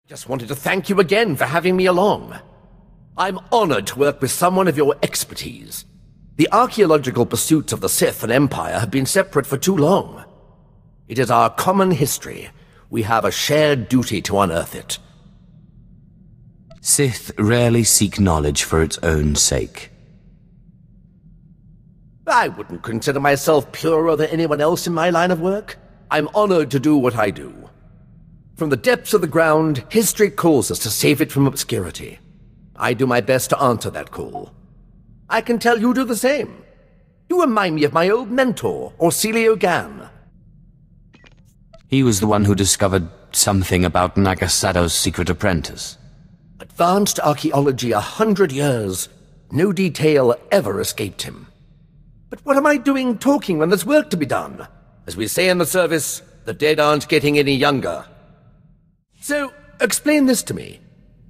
Just wanted to thank you again for having me along. I'm honored to work with someone of your expertise. The archaeological pursuits of the Sith and Empire have been separate for too long. It is our common history. We have a shared duty to unearth it. Sith rarely seek knowledge for its own sake. I wouldn't consider myself purer than anyone else in my line of work. I'm honored to do what I do. From the depths of the ground, history calls us to save it from obscurity. I do my best to answer that call. I can tell you do the same. You remind me of my old mentor, Orsilio Gan. He was the one who discovered something about Nagasado's secret apprentice. Advanced archaeology 100 years. No detail ever escaped him. But what am I doing talking when there's work to be done? As we say in the service, the dead aren't getting any younger. So, explain this to me.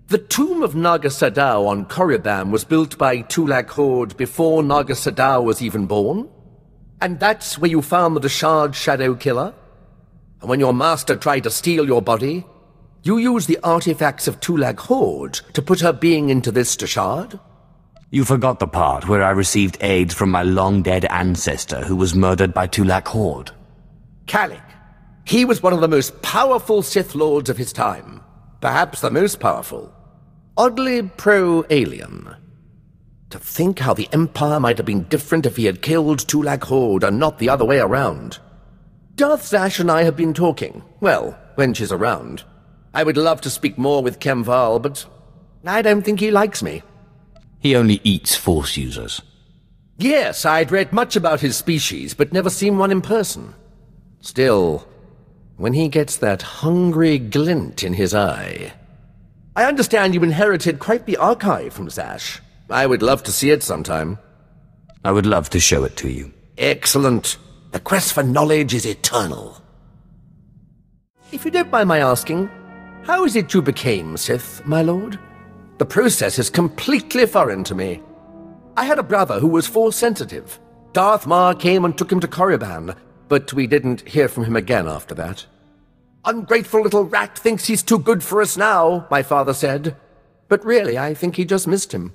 The tomb of Naga Sadow on Korriban was built by Tulak Horde before Naga Sadow was even born? And that's where you found the Deshard Shadow Killer? And when your master tried to steal your body, you used the artifacts of Tulak Horde to put her being into this Deshard? You forgot the part where I received aid from my long-dead ancestor who was murdered by Tulak Horde. Kalik. He was one of the most powerful Sith Lords of his time. Perhaps the most powerful. Oddly pro-alien. To think how the Empire might have been different if he had killed Tulak Horde and not the other way around. Darth Zash and I have been talking. Well, when she's around. I would love to speak more with Kemval, but I don't think he likes me. He only eats Force users. Yes, I'd read much about his species, but never seen one in person. Still, when he gets that hungry glint in his eye... I understand you inherited quite the archive from Zash. I would love to see it sometime. I would love to show it to you. Excellent. The quest for knowledge is eternal. If you don't mind my asking, how is it you became Sith, my lord? The process is completely foreign to me. I had a brother who was Force-sensitive. Darth Maul came and took him to Korriban, but we didn't hear from him again after that. Ungrateful little rat thinks he's too good for us now, my father said. But really, I think he just missed him.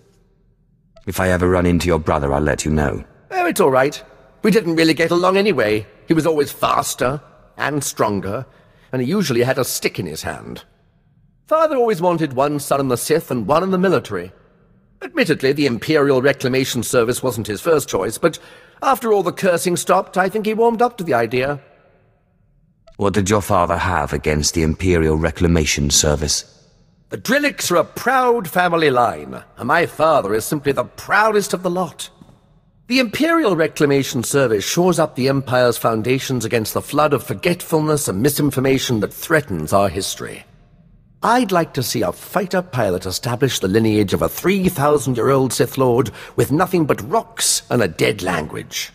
If I ever run into your brother, I'll let you know. Oh, it's all right. We didn't really get along anyway. He was always faster and stronger, and he usually had a stick in his hand. Father always wanted one son in the Sith and one in the military. Admittedly, the Imperial Reclamation Service wasn't his first choice, but after all the cursing stopped, I think he warmed up to the idea. What did your father have against the Imperial Reclamation Service? The Drelliks are a proud family line, and my father is simply the proudest of the lot. The Imperial Reclamation Service shores up the Empire's foundations against the flood of forgetfulness and misinformation that threatens our history. I'd like to see a fighter pilot establish the lineage of a 3,000-year-old Sith Lord with nothing but rocks and a dead language.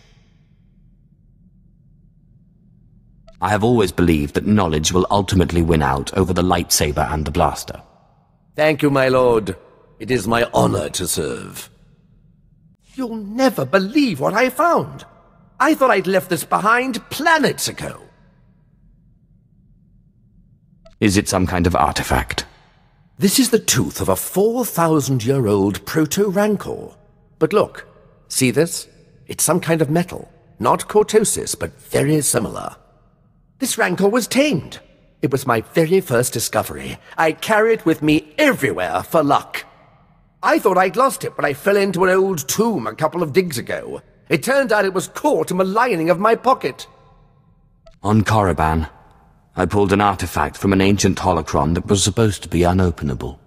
I have always believed that knowledge will ultimately win out over the lightsaber and the blaster. Thank you, my lord. It is my honor to serve. You'll never believe what I found. I thought I'd left this behind planets ago. Is it some kind of artifact? This is the tooth of a 4,000-year-old proto-rancor. But look, see this? It's some kind of metal. Not cortosis, but very similar. This rancor was tamed. It was my very first discovery. I carry it with me everywhere for luck. I thought I'd lost it when I fell into an old tomb a couple of digs ago. It turned out it was caught in the lining of my pocket. On Korriban, I pulled an artifact from an ancient holocron that was supposed to be unopenable.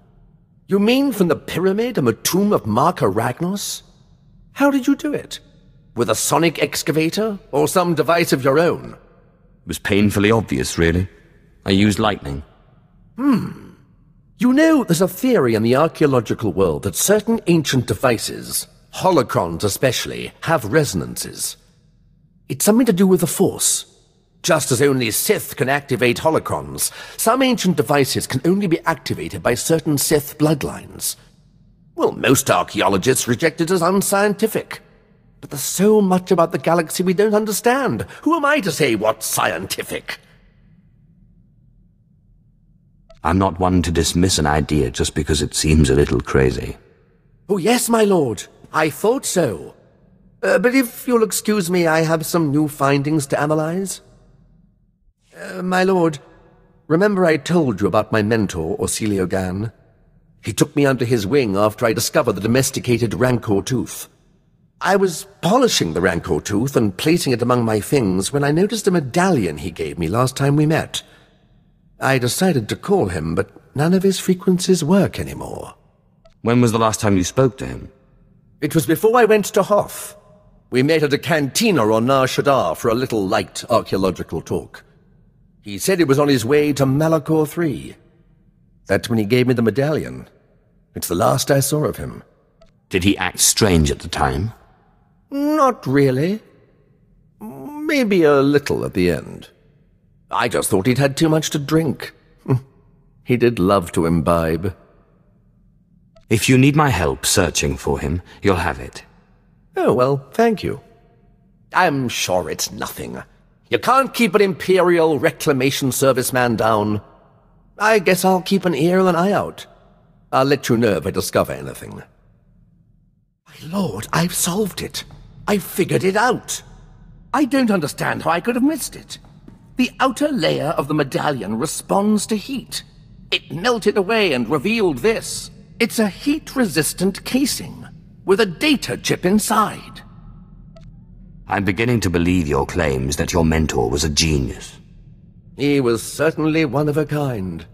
You mean from the pyramid and the tomb of Marka Ragnos? How did you do it? With a sonic excavator, or some device of your own? It was painfully obvious, really. I used lightning. You know, there's a theory in the archaeological world that certain ancient devices, holocrons especially, have resonances. It's something to do with the Force. Just as only Sith can activate holocrons, some ancient devices can only be activated by certain Sith bloodlines. Well, most archaeologists reject it as unscientific. But there's so much about the galaxy we don't understand. Who am I to say what's scientific? I'm not one to dismiss an idea just because it seems a little crazy. Oh, yes, my lord. I thought so. But if you'll excuse me, I have some new findings to analyze. My lord, remember I told you about my mentor, Orsilio Gan? He took me under his wing after I discovered the domesticated Rancor tooth. I was polishing the Rancor tooth and placing it among my things when I noticed a medallion he gave me last time we met. I decided to call him, but none of his frequencies work anymore. When was the last time you spoke to him? It was before I went to Hoth. We met at a cantina on Nar Shaddaa for a little light archaeological talk. He said he was on his way to Malachor III. That's when he gave me the medallion. It's the last I saw of him. Did he act strange at the time? Not really. Maybe a little at the end. I just thought he'd had too much to drink. He did love to imbibe. If you need my help searching for him, you'll have it. Oh, well, thank you. I'm sure it's nothing. You can't keep an Imperial Reclamation Serviceman down. I guess I'll keep an ear and an eye out. I'll let you know if I discover anything. My lord, I've solved it. I've figured it out. I don't understand how I could have missed it. The outer layer of the medallion responds to heat. It melted away and revealed this. It's a heat-resistant casing, with a data chip inside. I'm beginning to believe your claims that your mentor was a genius. He was certainly one of a kind.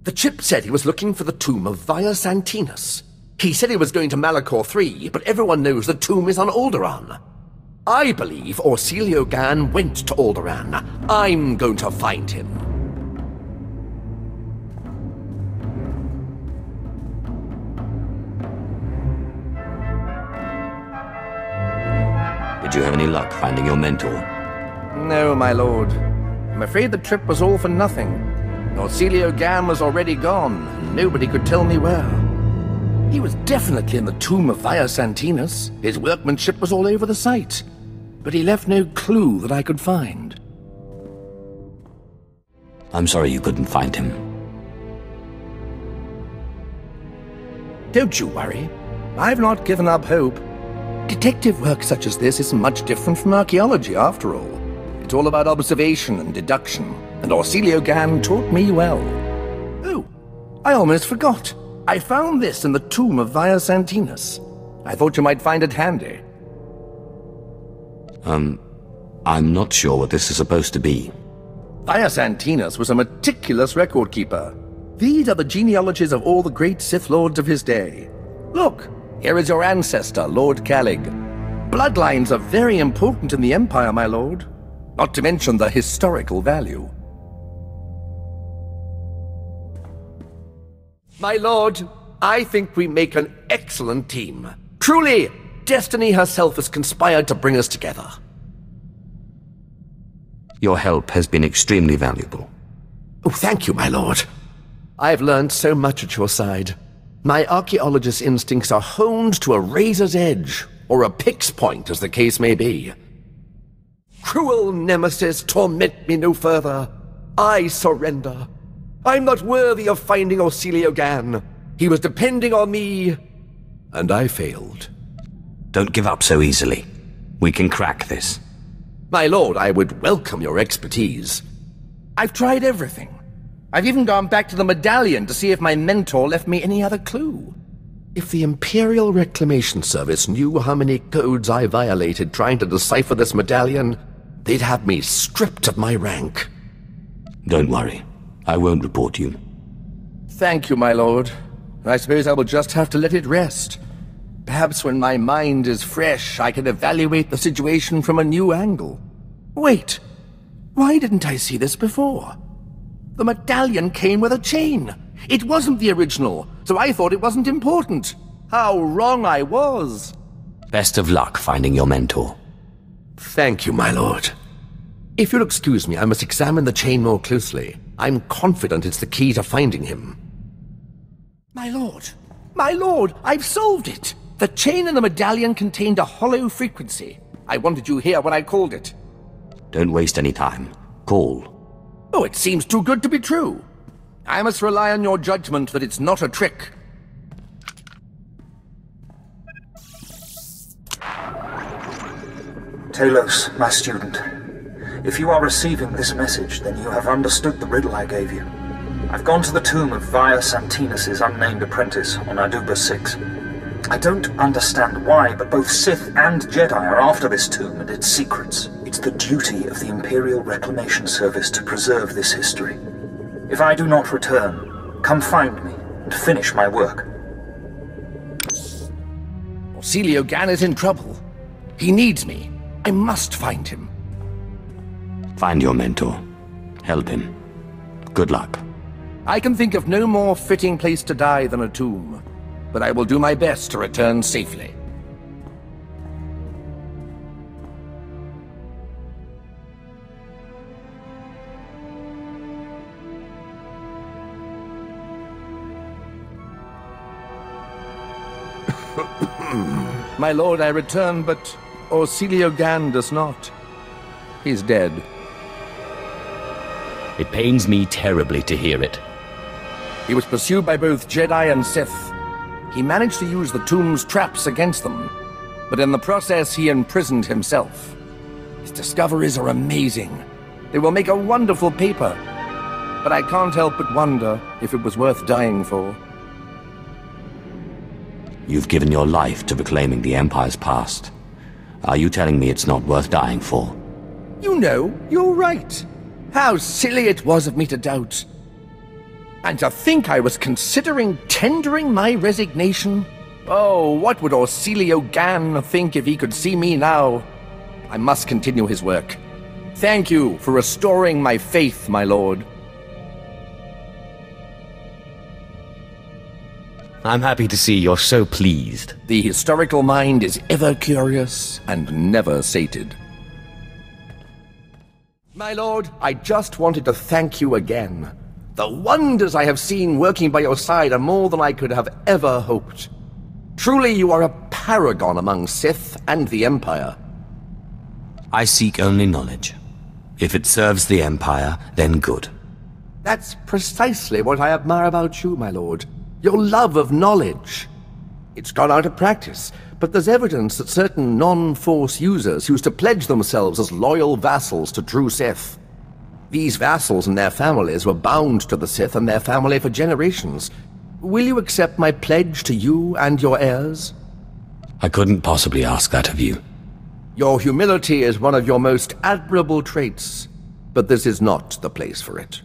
The chip said he was looking for the tomb of Via Santinus. He said he was going to Malachor III, but everyone knows the tomb is on Alderaan. I believe Orsilio Gan went to Alderaan. I'm going to find him. Did you have any luck finding your mentor? No, my lord. I'm afraid the trip was all for nothing. Orsilio Gan was already gone, and nobody could tell me where. He was definitely in the tomb of Via Santinus. His workmanship was all over the site. But he left no clue that I could find. I'm sorry you couldn't find him. Don't you worry. I've not given up hope. Detective work such as this isn't much different from archaeology, after all. It's all about observation and deduction, and Orsilio Gan taught me well. Oh, I almost forgot. I found this in the tomb of Via Santinus. I thought you might find it handy. I'm not sure what this is supposed to be. Via Santinus was a meticulous record keeper. These are the genealogies of all the great Sith Lords of his day. Look, here is your ancestor, Lord Calig. Bloodlines are very important in the Empire, my lord. Not to mention the historical value. My lord, I think we make an excellent team. Truly, destiny herself has conspired to bring us together. Your help has been extremely valuable. Oh, thank you, my lord. I've learned so much at your side. My archaeologist's instincts are honed to a razor's edge, or a pick's point, as the case may be. Cruel nemesis, torment me no further. I surrender. I'm not worthy of finding Orsilio Gan. He was depending on me, and I failed. Don't give up so easily. We can crack this. My lord, I would welcome your expertise. I've tried everything. I've even gone back to the medallion to see if my mentor left me any other clue. If the Imperial Reclamation Service knew how many codes I violated trying to decipher this medallion, they'd have me stripped of my rank. Don't worry. I won't report you. Thank you, my lord. I suppose I will just have to let it rest. Perhaps when my mind is fresh, I can evaluate the situation from a new angle. Wait, why didn't I see this before? The medallion came with a chain. It wasn't the original, so I thought it wasn't important. How wrong I was. Best of luck finding your mentor. Thank you, my lord. If you'll excuse me, I must examine the chain more closely. I'm confident it's the key to finding him. My lord, I've solved it! The chain in the medallion contained a hollow frequency. I wanted you here when I called it. Don't waste any time. Call. Oh, it seems too good to be true. I must rely on your judgment that it's not a trick. Talos, my student. If you are receiving this message, then you have understood the riddle I gave you. I've gone to the tomb of Via Santinus' unnamed apprentice on Aduba 6. I don't understand why, but both Sith and Jedi are after this tomb and its secrets. It's the duty of the Imperial Reclamation Service to preserve this history. If I do not return, come find me and finish my work. Orsilio Gan is in trouble. He needs me. I must find him. Find your mentor. Help him. Good luck. I can think of no more fitting place to die than a tomb, but I will do my best to return safely. My lord, I return, but Orsilio Gan does not. He's dead. It pains me terribly to hear it. He was pursued by both Jedi and Sith. He managed to use the tomb's traps against them, but in the process he imprisoned himself. His discoveries are amazing. They will make a wonderful paper, but I can't help but wonder if it was worth dying for. You've given your life to reclaiming the Empire's past. Are you telling me it's not worth dying for? You know, you're right. How silly it was of me to doubt. And to think I was considering tendering my resignation? Oh, what would Orsilio Gan think if he could see me now? I must continue his work. Thank you for restoring my faith, my lord. I'm happy to see you're so pleased. The historical mind is ever curious and never sated. My lord, I just wanted to thank you again. The wonders I have seen working by your side are more than I could have ever hoped. Truly, you are a paragon among Sith and the Empire. I seek only knowledge. If it serves the Empire, then good. That's precisely what I admire about you, my lord. Your love of knowledge. It's gone out of practice, but there's evidence that certain non-Force users used to pledge themselves as loyal vassals to true Sith. These vassals and their families were bound to the Sith and their family for generations. Will you accept my pledge to you and your heirs? I couldn't possibly ask that of you. Your humility is one of your most admirable traits, but this is not the place for it.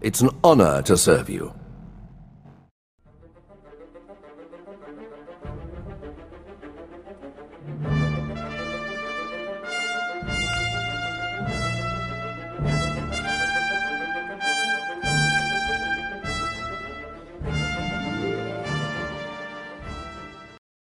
It's an honor to serve you.